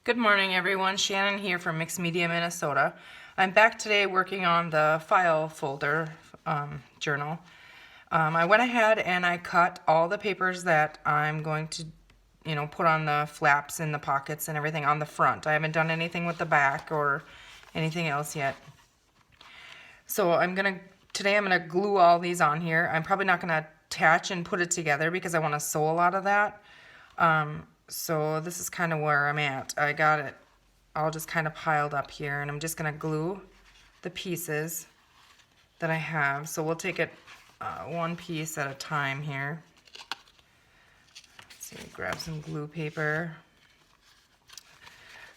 Good morning, everyone. Shannon here from Mixed Media, Minnesota. I'm back today working on the file folder journal. I went ahead and I cut all the papers that I'm going to, put on the flaps and the pockets and everything on the front. I haven't done anything with the back or anything else yet. So today I'm gonna glue all these on here. I'm probably not gonna attach and put it together because I want to sew a lot of that. So this is kind of where I'm at. I got it all just kind of piled up here, and I'm just gonna glue the pieces that I have. So we'll take it one piece at a time here. Let's see, grab some glue paper.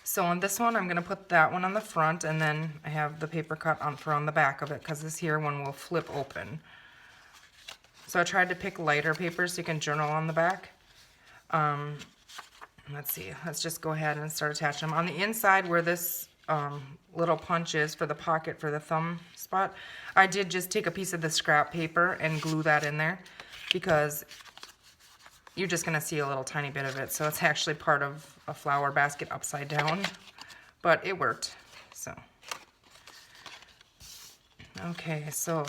So on this one, I'm gonna put that one on the front, and then I have the paper cut on the back of it because this here one will flip open. So I tried to pick lighter paper so you can journal on the back. Let's see, let's just go ahead and start attaching them. On the inside where this little punch is for the pocket for the thumb spot, I did just take a piece of the scrap paper and glue that in there because you're just gonna see a little tiny bit of it. So it's actually part of a flower basket upside down, but it worked, so. Okay, so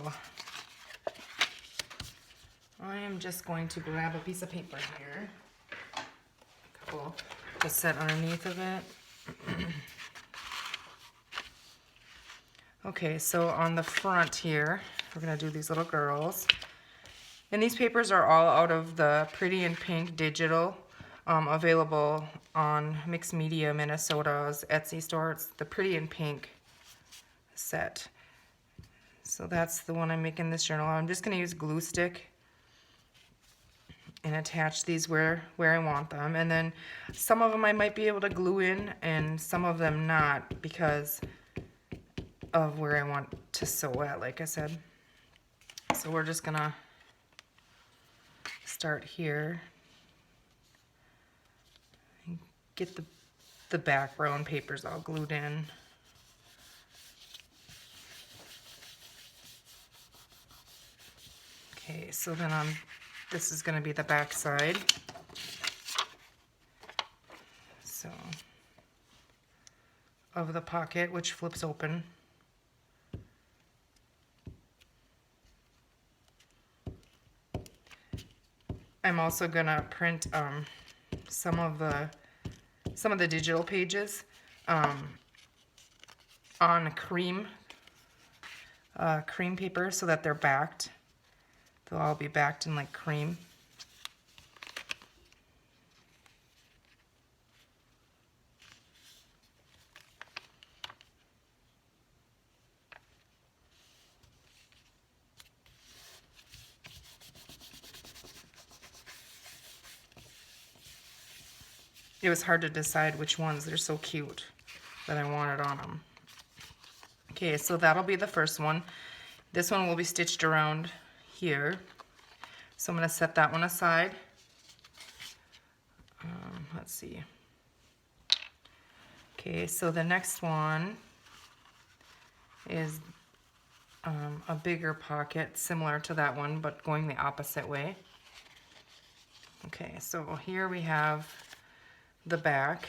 I am just going to grab a piece of paper here. To set underneath of it. Okay, so on the front here, we're gonna do these little girls. And these papers are all out of the Pretty in Pink digital, available on Mixed Media Minnesota's Etsy store. It's the Pretty in Pink set. So that's the one I'm making this journal. I'm just gonna use glue stick and attach these where I want them. And then some of them I might be able to glue in and some of them not because of where I want to sew at, like I said. So we're just gonna start here and get the background papers all glued in. Okay, so then this is gonna be the back side. So, of the pocket, which flips open. I'm also gonna print some of the digital pages on cream paper so that they're backed. They'll all be backed in like cream. It was hard to decide which ones. They're so cute that I wanted on them. Okay, so that'll be the first one. This one will be stitched around here. So I'm going to set that one aside. Let's see. Okay, so the next one is a bigger pocket, similar to that one, but going the opposite way. Okay, so here we have the back,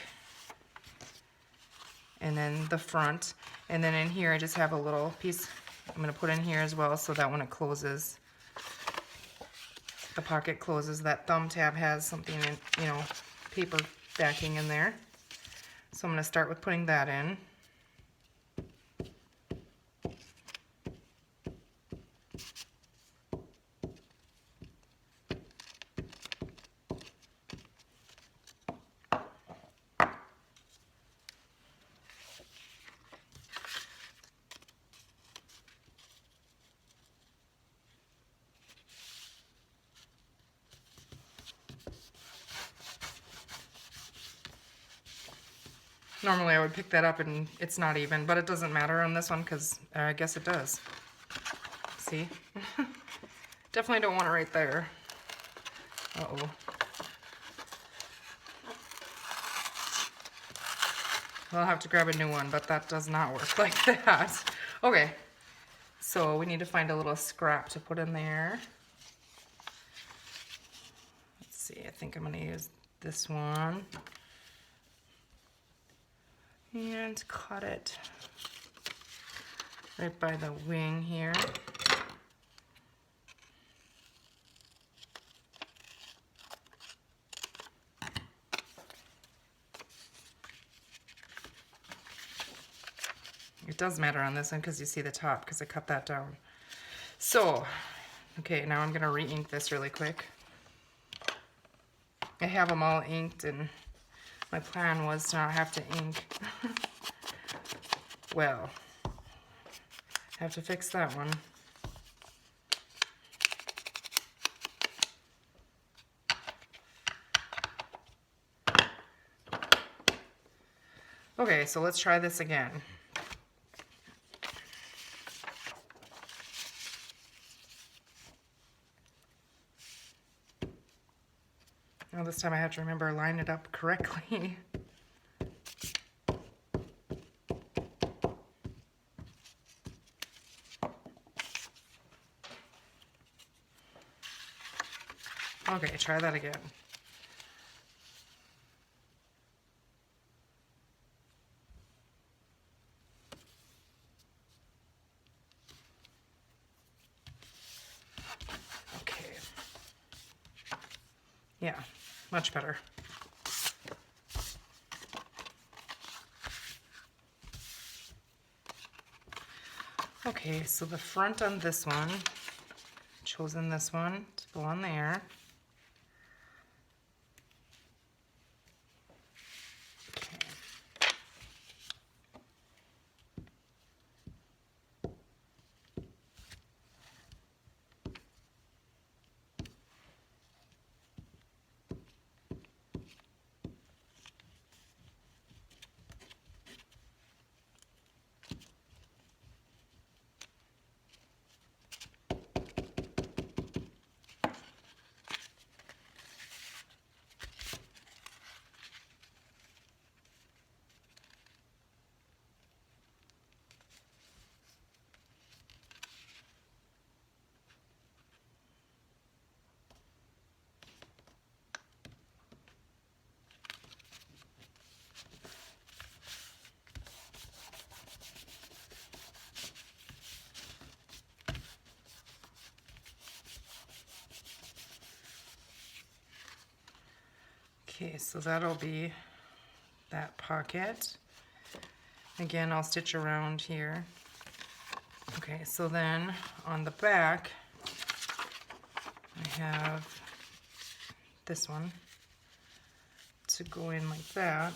and then the front, and then in here I just have a little piece I'm going to put in here as well so that when it closes, the pocket closes, that thumb tab has something in, paper backing in there. So I'm going to start with putting that in. Normally I would pick that up and it's not even, but it doesn't matter on this one because I guess it does. See? Definitely don't want it right there. Uh-oh. I'll have to grab a new one, but that does not work like that. Okay, so we need to find a little scrap to put in there. Let's see, I think I'm gonna use this one. and cut it right by the wing here. It does matter on this one because you see the top because I cut that down. So, okay, now I'm gonna re-ink this really quick. I have them all inked and my plan was to not have to ink. Well, I have to fix that one. Okay, so let's try this again. Now this time I have to remember to line it up correctly. Okay, try that again. Okay. Yeah, much better. Okay, so the front on this one, chosen this one to go on there. Okay, so that'll be that pocket. Again, I'll stitch around here. Okay, so then on the back, I have this one to go in like that.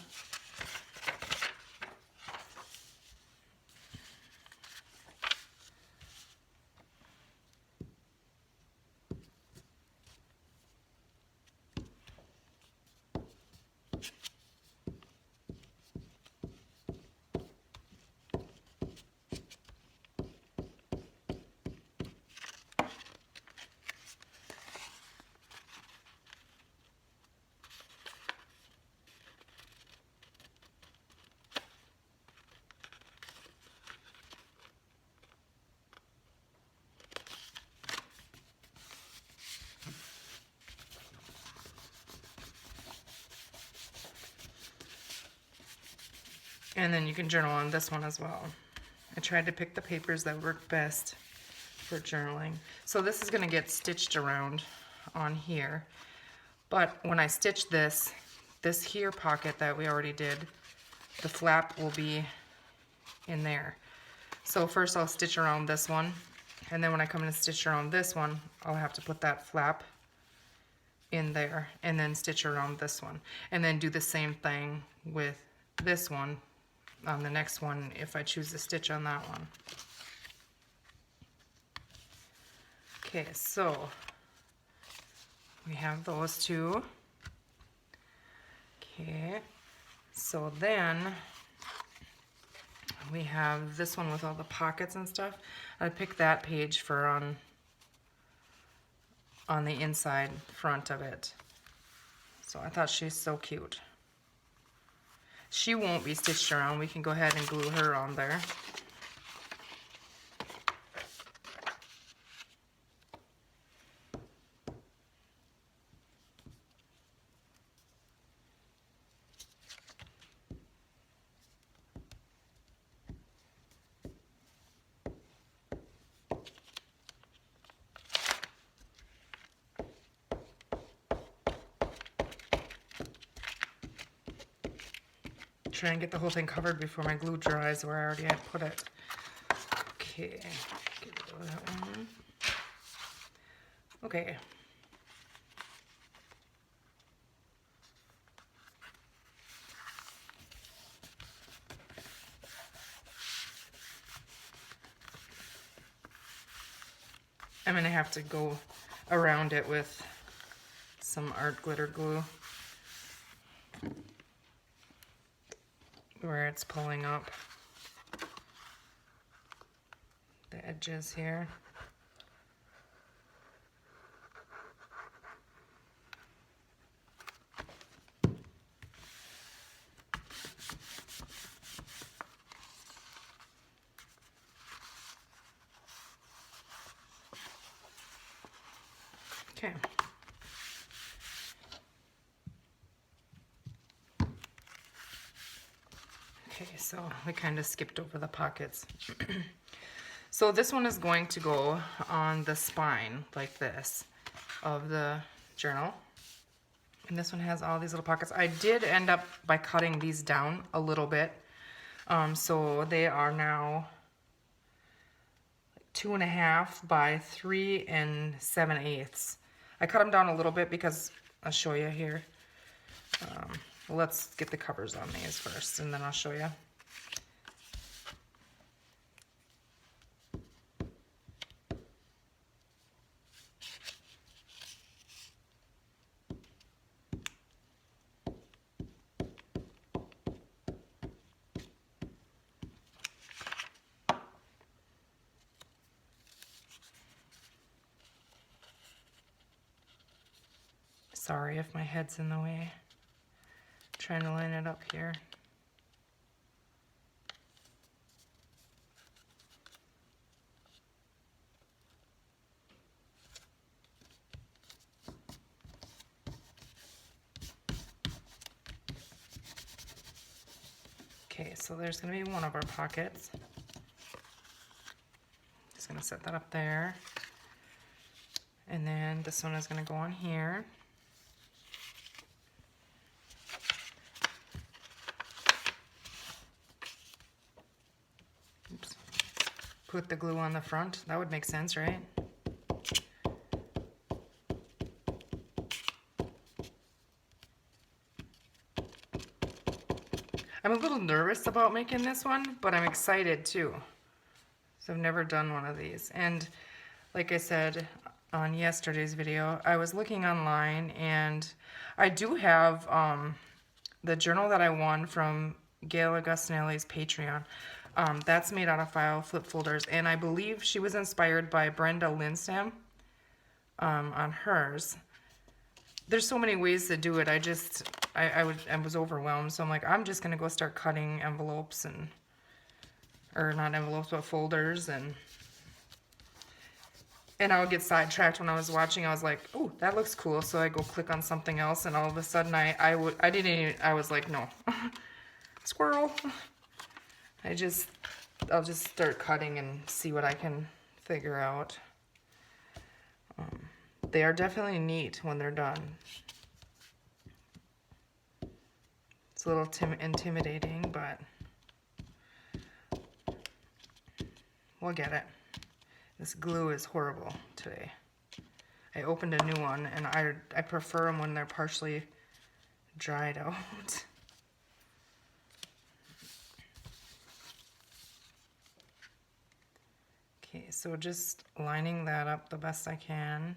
And then you can journal on this one as well. I tried to pick the papers that work best for journaling. So this is going to get stitched around on here. But when I stitch this here pocket that we already did, the flap will be in there. So first I'll stitch around this one, and then when I come in and stitch around this one, I'll have to put that flap in there and then stitch around this one. And then do the same thing with this one on the next one if I choose to stitch on that one. Okay, so we have those two. Okay, so then we have this one with all the pockets and stuff. I picked that page for on the inside front of it. So I thought she's so cute. She won't be stitched around. We can go ahead and glue her on there. try and get the whole thing covered before my glue dries where I already had put it. Okay, get rid of that one. Okay. I'm gonna have to go around it with some art glitter glue where it's pulling up the edges here. Okay. Okay, so we kind of skipped over the pockets. So this one is going to go on the spine like this of the journal. And this one has all these little pockets. I did end up by cutting these down a little bit. So they are now 2.5 by 3 7/8. I cut them down a little bit because I'll show you here. Let's get the covers on these first and then I'll show you. Sorry if my head's in the way. Trying to line it up here. Okay, so there's going to be one of our pockets. Just going to set that up there. And then this one is going to go on here. Oops. Put the glue on the front. That would make sense, right? I'm a little nervous about making this one, but I'm excited too. So I've never done one of these. And like I said on yesterday's video, I was looking online and I do have the journal that I won from Gail Augustinelli's Patreon. That's made out of file flip folders, and I believe she was inspired by Brenda Lindstrom on hers. There's so many ways to do it. I was overwhelmed, so I'm like, I'm just gonna go start cutting envelopes or not envelopes, but folders, and I would get sidetracked when I was watching. I was like, oh, that looks cool, so I go click on something else, and all of a sudden I was like, no, squirrel. I'll just start cutting and see what I can figure out. They are definitely neat when they're done. It's a little intimidating, but we'll get it. This glue is horrible today. I opened a new one, and I prefer them when they're partially dried out. Okay, so just lining that up the best I can.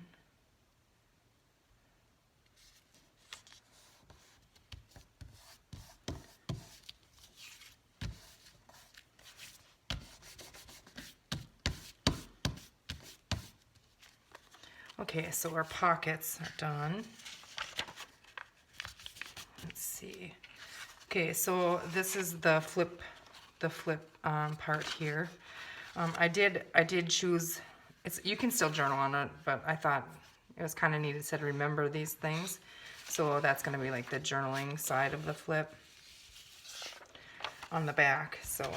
Okay, so our pockets are done. Let's see. Okay, so this is the flip part here. I did choose. You can still journal on it, but I thought it was kind of neat. It said remember these things, so that's going to be like the journaling side of the flip on the back. So.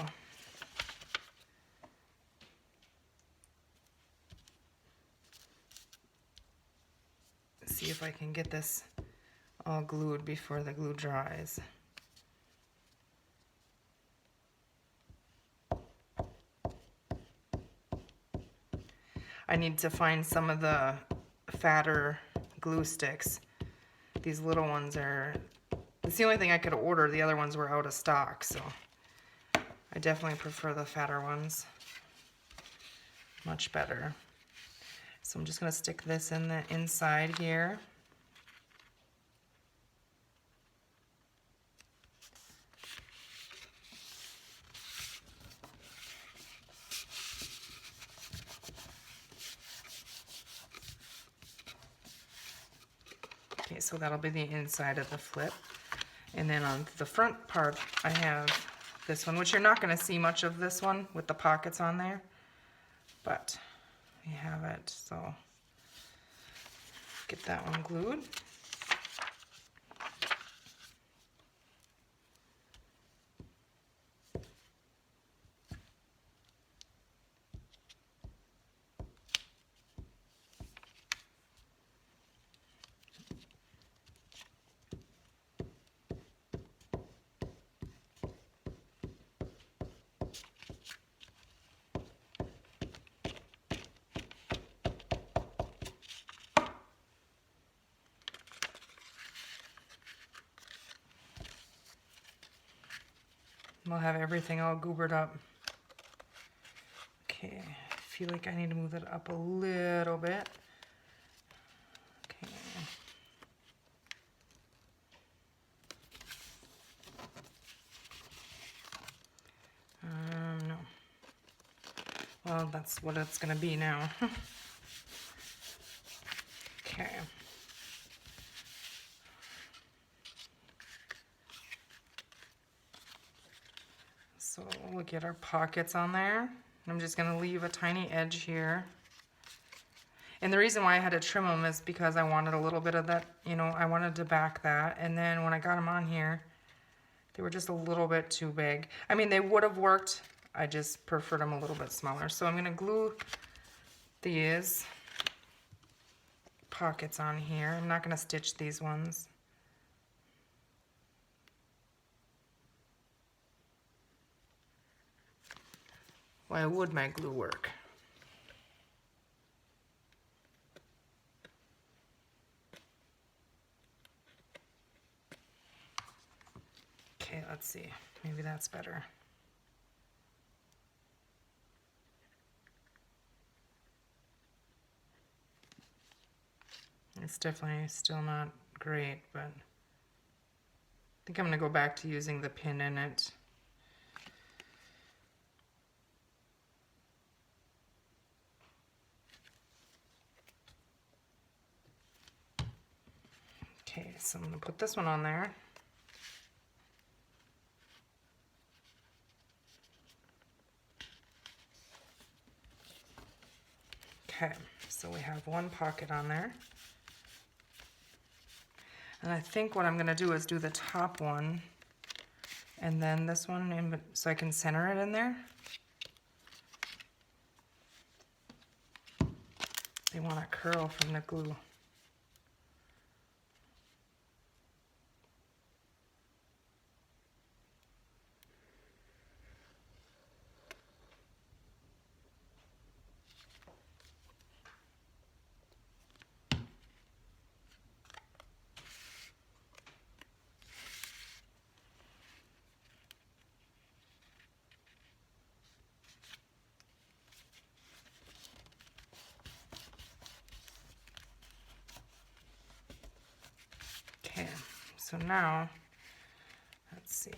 See if I can get this all glued before the glue dries. I need to find some of the fatter glue sticks. These little ones are, it's the only thing I could order. The other ones were out of stock, so I definitely prefer the fatter ones. Much better. So I'm just going to stick this in the inside here. Okay, so that'll be the inside of the flip. And then on the front part, I have this one, which you're not going to see much of this one with the pockets on there, but we have it. So get that one glued. We'll have everything all goobered up. Okay, I feel like I need to move it up a little bit. Okay. No. Well, that's what it's gonna be now. Okay. So we'll get our pockets on there. I'm just going to leave a tiny edge here. And the reason why I had to trim them is because I wanted a little bit of that, you know, I wanted to back that. And then when I got them on here, they were just a little bit too big. I mean, they would have worked. I just preferred them a little bit smaller. So I'm going to glue these pockets on here. I'm not going to stitch these ones. Why would my glue work? Okay, let's see. Maybe that's better. It's definitely still not great, but I think I'm going to go back to using the pin in it. Okay, so I'm going to put this one on there. Okay, so we have one pocket on there. And I think what I'm going to do is do the top one and then this one in, so I can center it in there. They want to curl from the glue. Okay, so now, let's see.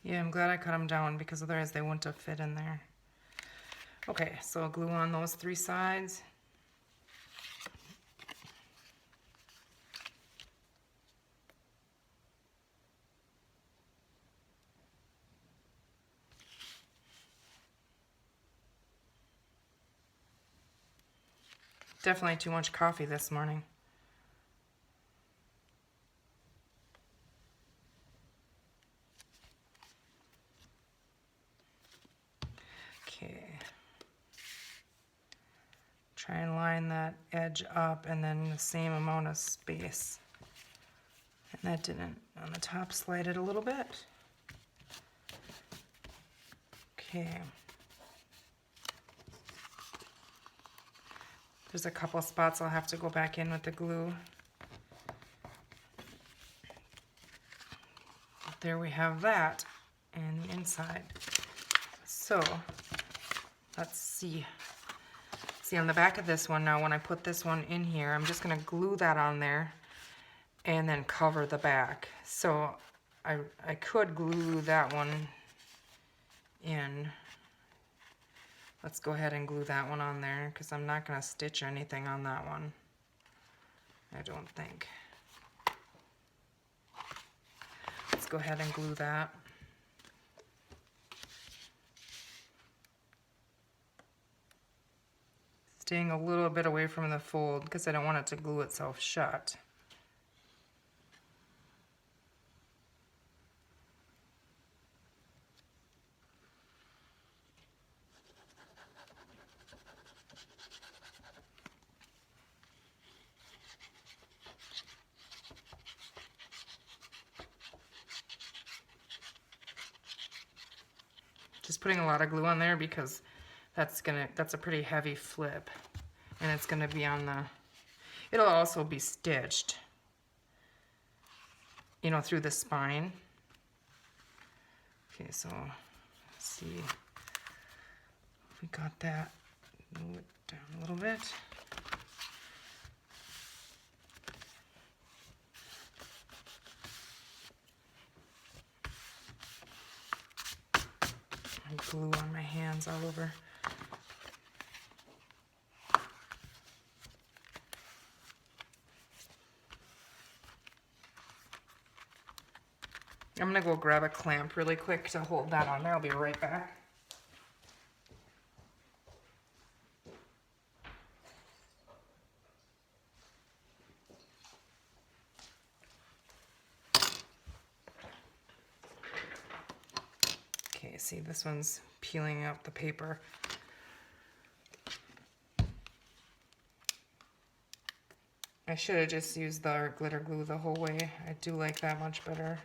Yeah, I'm glad I cut them down because otherwise they wouldn't have fit in there. Okay, so I'll glue on those three sides. Definitely too much coffee this morning. try and line that edge up, and then the same amount of space. And that didn't, on the top, slide it a little bit. Okay. There's a couple spots I'll have to go back in with the glue. There we have that, and the inside. So, let's see. See on the back of this one now, when I put this one in here, I'm just gonna glue that on there and then cover the back. So I could glue that one in. Let's go ahead and glue that one on there because I'm not gonna stitch anything on that one. I don't think. Let's go ahead and glue that. Staying a little bit away from the fold because I don't want it to glue itself shut. Just putting a lot of glue on there because that's a pretty heavy flip, and it's gonna be on the, it'll also be stitched, you know, through the spine. Okay, so let's see if we got that. Move it down a little bit. Glue on my hands all over. I'm gonna go grab a clamp really quick to hold that on there. I'll be right back. Okay, see, this one's peeling up the paper. I should have just used the glitter glue the whole way. I do like that much better.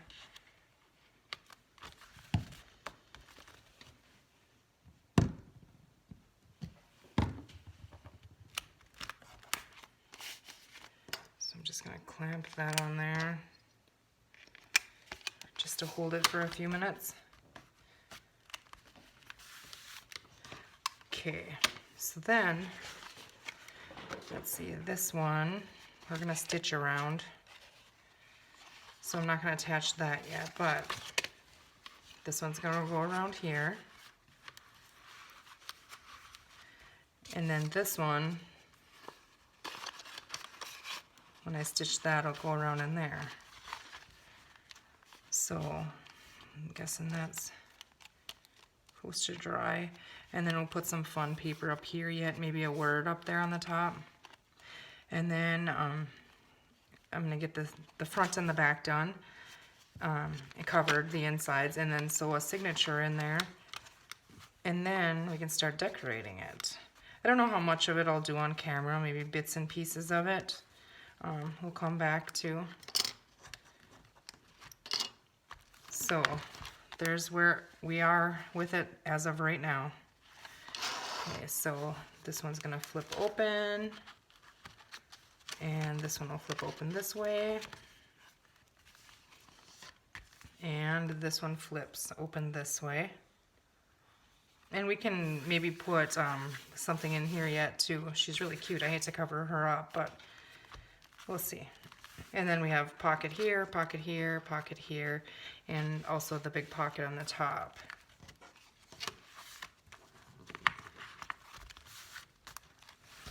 So I'm just gonna clamp that on there just to hold it for a few minutes. Okay, so then, let's see, this one, we're gonna stitch around. So I'm not gonna attach that yet, but this one's gonna go around here. And then this one, when I stitch that, it'll go around in there. So I'm guessing that's supposed to dry. And then we'll put some fun paper up here yet, maybe a word up there on the top. And then I'm gonna get the front and the back done, and covered the insides, and then sew a signature in there. And then we can start decorating it. I don't know how much of it I'll do on camera, maybe bits and pieces of it. We'll come back to. So there's where we are with it as of right now. Okay, so this one's gonna flip open, and this one will flip open this way, and this one flips open this way. And we can maybe put something in here yet too. She's really cute. I hate to cover her up, but we'll see. And then we have pocket here, pocket here, pocket here, and also the big pocket on the top.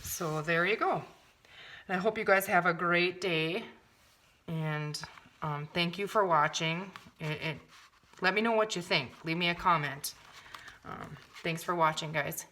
So there you go. And I hope you guys have a great day, and thank you for watching. Let me know what you think. Leave me a comment. Thanks for watching, guys.